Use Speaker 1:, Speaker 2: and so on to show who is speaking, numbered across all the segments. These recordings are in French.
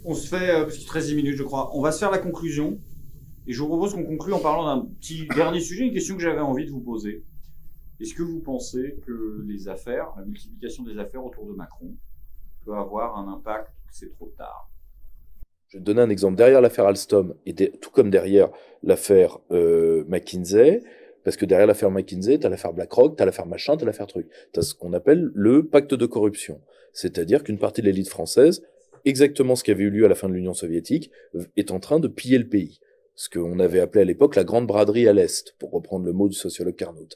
Speaker 1: On se fait, parce qu'il te reste 10 minutes, je crois, on va se faire la conclusion. Et je vous propose qu'on conclue en parlant d'un petit dernier sujet, une question que j'avais envie de vous poser. Est-ce que vous pensez que les affaires, la multiplication des affaires autour de Macron, peut avoir un impact ou que c'est trop tard?
Speaker 2: Je vais te donner un exemple. Derrière l'affaire Alstom, tout comme derrière l'affaire McKinsey, parce que derrière l'affaire McKinsey, tu as l'affaire BlackRock, tu as l'affaire machin, tu as l'affaire truc. Tu as ce qu'on appelle le pacte de corruption. C'est-à-dire qu'une partie de l'élite française, exactement ce qui avait eu lieu à la fin de l'Union soviétique, est en train de piller le pays. Ce qu'on avait appelé à l'époque la grande braderie à l'Est, pour reprendre le mot du sociologue Carnot.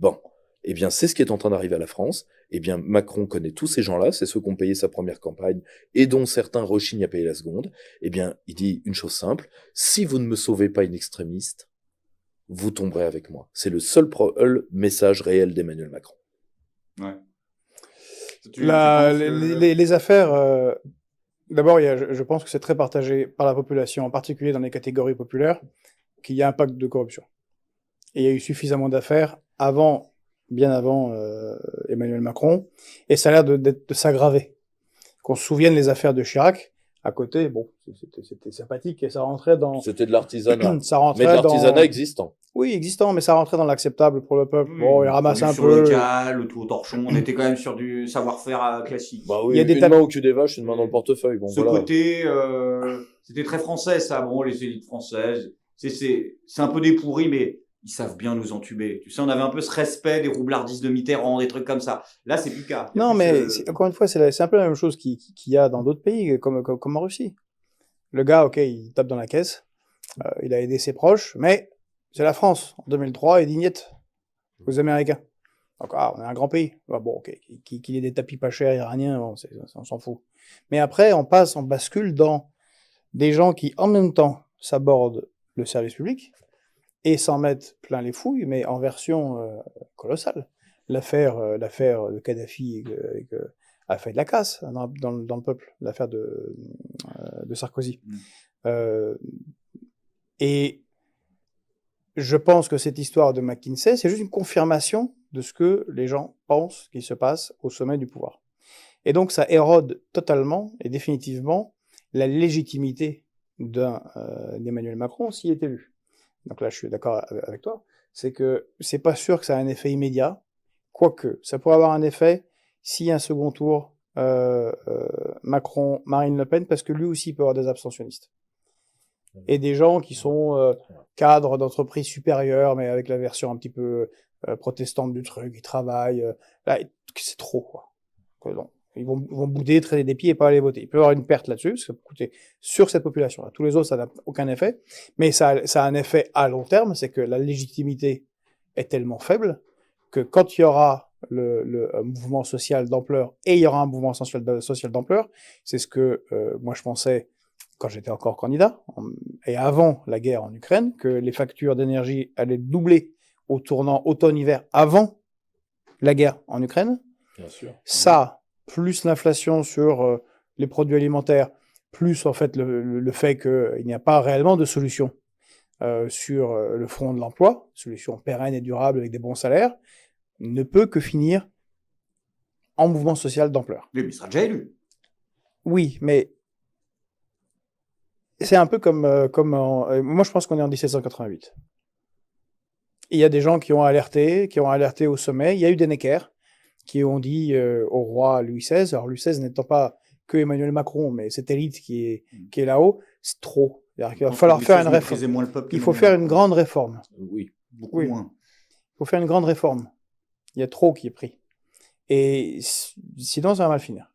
Speaker 2: Bon, eh bien c'est ce qui est en train d'arriver à la France. Eh bien Macron connaît tous ces gens-là, c'est ceux qui ont payé sa première campagne et dont certains rechignent à payer la seconde. Eh bien, il dit une chose simple, si vous ne me sauvez pas une extrémiste, vous tomberez avec moi. C'est le seul message réel d'Emmanuel Macron.
Speaker 1: Ouais.
Speaker 3: Les affaires, d'abord, je pense que c'est très partagé par la population, en particulier dans les catégories populaires, qu'il y a un pacte de corruption. Et il y a eu suffisamment d'affaires bien avant Emmanuel Macron, et ça a l'air de s'aggraver. Qu'on se souvienne les affaires de Chirac, à côté, bon, c'était sympathique, et ça rentrait dans...
Speaker 2: C'était de l'artisanat.
Speaker 3: ça rentrait
Speaker 2: mais de l'artisanat
Speaker 3: dans...
Speaker 2: existant.
Speaker 3: Oui, existant, mais ça rentrait dans l'acceptable pour le peuple.
Speaker 1: Oui,
Speaker 3: bon, il ramassait un peu...
Speaker 1: local, le tout au torchon, on était quand même sur du savoir-faire classique.
Speaker 2: Bah oui,
Speaker 3: il y a des
Speaker 2: une main au cul des vaches, une main dans le portefeuille. Bon,
Speaker 1: Ce
Speaker 2: voilà.
Speaker 1: côté, c'était très français, ça. Bon, les élites françaises, c'est un peu des pourris, mais ils savent bien nous entuber. Tu sais, on avait un peu ce respect des roublardistes de Mitterrand, des trucs comme ça. Là, c'est plus le cas.
Speaker 3: Non, mais encore une fois, c'est un peu la même chose qu'il y a dans d'autres pays, comme en Russie. Le gars, ok, il tape dans la caisse, il a aidé ses proches, mais c'est la France. En 2003, il dit niet aux Américains. Donc, on est un grand pays. Bah, bon, ok, qu'il ait des tapis pas chers iraniens, bon, on s'en fout. Mais après, on bascule dans des gens qui, en même temps, s'abordent le service public et s'en mettent plein les fouilles, mais en version colossale. L'affaire de Kadhafi a fait de la casse dans le peuple, l'affaire de Sarkozy. Et je pense que cette histoire de McKinsey, c'est juste une confirmation de ce que les gens pensent qu'il se passe au sommet du pouvoir. Et donc ça érode totalement et définitivement la légitimité d'Emmanuel Macron s'il est élu. Donc là, je suis d'accord avec toi, c'est que c'est pas sûr que ça a un effet immédiat, quoique ça pourrait avoir un effet s'il y a un second tour Macron-Marine Le Pen, parce que lui aussi peut avoir des abstentionnistes. Et des gens qui sont cadres d'entreprises supérieures, mais avec la version un petit peu protestante du truc, ils travaillent, là, c'est trop, quoi. Non. Ils vont bouder, traîner des pieds et pas aller voter. Il peut y avoir une perte là-dessus, parce que ça peut coûter sur cette population-là. Tous les autres, ça n'a aucun effet. Mais ça a un effet à long terme, c'est que la légitimité est tellement faible que quand il y aura le mouvement social d'ampleur, et il y aura un mouvement social d'ampleur, c'est ce que moi je pensais quand j'étais encore candidat, et avant la guerre en Ukraine, que les factures d'énergie allaient doubler au tournant automne-hiver avant la guerre en Ukraine.
Speaker 2: Bien sûr.
Speaker 3: Ça, plus l'inflation sur les produits alimentaires, plus en fait le fait qu'il n'y a pas réellement de solution sur le front de l'emploi, solution pérenne et durable avec des bons salaires, ne peut que finir en mouvement social d'ampleur.
Speaker 1: Mais il sera déjà élu.
Speaker 3: Oui, mais c'est un peu comme moi je pense qu'on est en 1788. Il y a des gens qui ont alerté au sommet. Il y a eu des Necker qui ont dit au roi Louis XVI, alors Louis XVI n'étant pas que Emmanuel Macron, mais cette élite qui est là-haut, c'est trop. C'est-à-dire qu'il va falloir faire une réforme. Il faut faire une grande réforme.
Speaker 1: Oui, beaucoup moins.
Speaker 3: Il faut faire une grande réforme. Il y a trop qui est pris. Et sinon, ça va mal finir.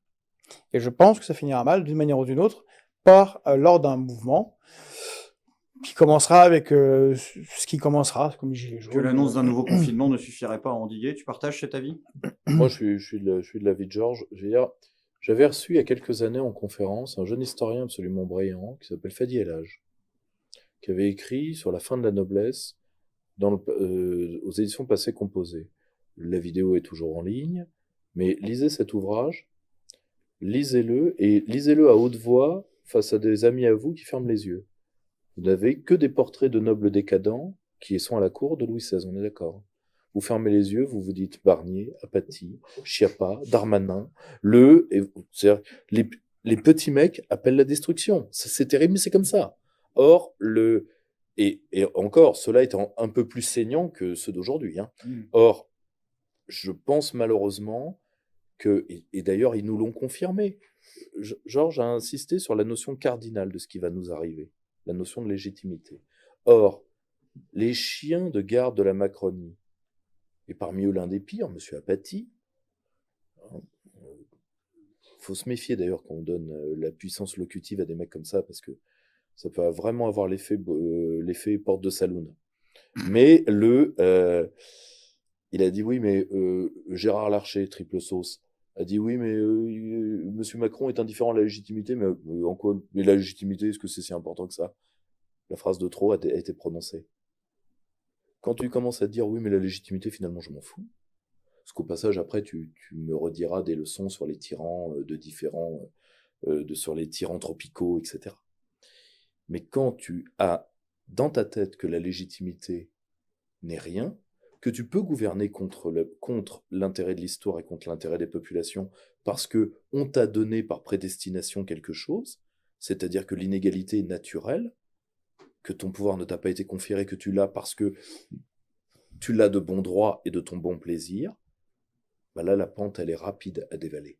Speaker 3: Et je pense que ça finira mal, d'une manière ou d'une autre, lors d'un mouvement qui commencera avec ce qui commencera, comme les Gilets jaunes.
Speaker 1: Que l'annonce d'un nouveau confinement ne suffirait pas à endiguer. Tu partages cet avis?
Speaker 2: Moi, je suis de l'avis de Georges. Je veux dire, j'avais reçu il y a quelques années en conférence un jeune historien absolument brillant qui s'appelle Fadi El-Haj, qui avait écrit sur la fin de la noblesse aux éditions Passé Composé. La vidéo est toujours en ligne, mais lisez cet ouvrage, lisez-le, et lisez-le à haute voix face à des amis à vous qui ferment les yeux. Vous n'avez que des portraits de nobles décadents qui sont à la cour de Louis XVI, on est d'accord. Vous fermez les yeux, vous vous dites Barnier, Apathy, Schiappa, Darmanin, c'est-à-dire les petits mecs appellent la destruction. C'est terrible, mais c'est comme ça. Or, et encore, cela étant un peu plus saignant que ceux d'aujourd'hui. Hein. Or, je pense malheureusement que, et d'ailleurs, ils nous l'ont confirmé, Georges a insisté sur la notion cardinale de ce qui va nous arriver, la notion de légitimité. Or, les chiens de garde de la Macronie, et parmi eux l'un des pires, M. Apathy, faut se méfier d'ailleurs quand on donne la puissance locutive à des mecs comme ça, parce que ça peut vraiment avoir l'effet porte de saloon. Mais il a dit oui, mais Gérard Larcher, triple sauce, a dit oui, mais Monsieur Macron est indifférent à la légitimité, mais en quoi? Mais la légitimité, est-ce que c'est si important que ça? La phrase de trop a été prononcée. Quand tu commences à te dire oui, mais la légitimité, finalement, je m'en fous. Parce qu'au passage, après, tu me rediras des leçons sur les tyrans sur les tyrans tropicaux, etc. Mais quand tu as dans ta tête que la légitimité n'est rien, que tu peux gouverner contre l'intérêt de l'histoire et contre l'intérêt des populations parce que on t'a donné par prédestination quelque chose, c'est-à-dire que l'inégalité est naturelle, que ton pouvoir ne t'a pas été conféré, que tu l'as parce que tu l'as de bon droit et de ton bon plaisir, bah là, la pente, elle est rapide à dévaler.